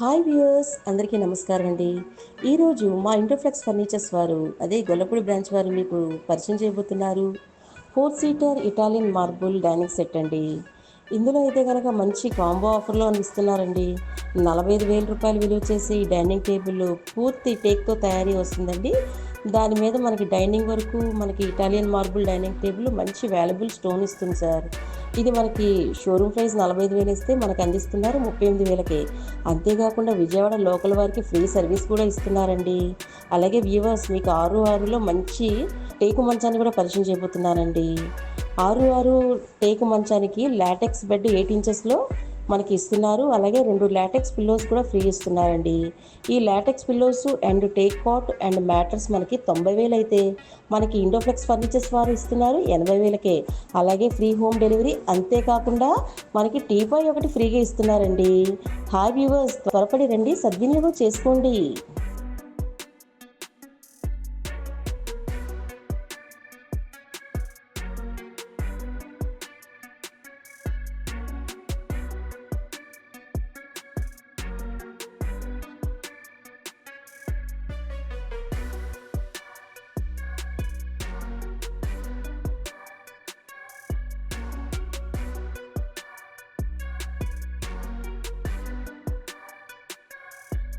Hi viewers, అందరికీ నమస్కారం అండి. ఈరోజు మా ఇంటోఫ్లెక్స్ ఫర్నిచర్స్ వారు, అదే గొల్లపూడి బ్రాంచ్ వారు మీకు పరిచయం చేయబోతున్నారు. 4 seater Italian marble dining set అండి. ఇందులో అయితే కనుక మంచి కాంబో ఆఫర్లో అందిస్తున్నారండి. 45,000 విలువ చేసి ఈ డైనింగ్ టేబుల్ పూర్తి టేక్తో తయారీ వస్తుందండి. దాని మీద మనకి డైనింగ్ వరకు మనకి ఇటాలియన్ మార్బుల్ డైనింగ్ టేబుల్ మంచి వాల్యుబుల్ స్టోన్ ఇస్తుంది సార్. ఇది మనకి షోరూమ్ ప్రైస్ 45,000 ఇస్తే మనకు అందిస్తున్నారు 38,000కే. అంతేకాకుండా విజయవాడ లోకల్ వారికి ఫ్రీ సర్వీస్ కూడా ఇస్తున్నారండి. అలాగే వ్యూవర్స్, మీకు 6/6లో మంచి టేకు మంచాన్ని కూడా పరిచయం చేయబోతున్నానండి. 6/6 టేకు మంచానికి లాటెక్స్ బెడ్ 8 ఇంచెస్లో మనకి ఇస్తున్నారు. అలాగే 2 లాటెక్స్ పిల్లోస్ కూడా ఫ్రీ ఇస్తున్నారండి. ఈ latex pillows and teak cot and mattress మనకి 90,000 అయితే మనకి ఇండోఫ్లెక్స్ ఫర్నిచర్స్ వారు ఇస్తున్నారు 80,000కే. అలాగే ఫ్రీ హోమ్ డెలివరీ. అంతేకాకుండా మనకి టీపాయ్ ఒకటి ఫ్రీగా ఇస్తున్నారండి. హాయ్ వ్యూవర్స్, త్వరపడి రండి, సద్వినియోగం చేసుకోండి.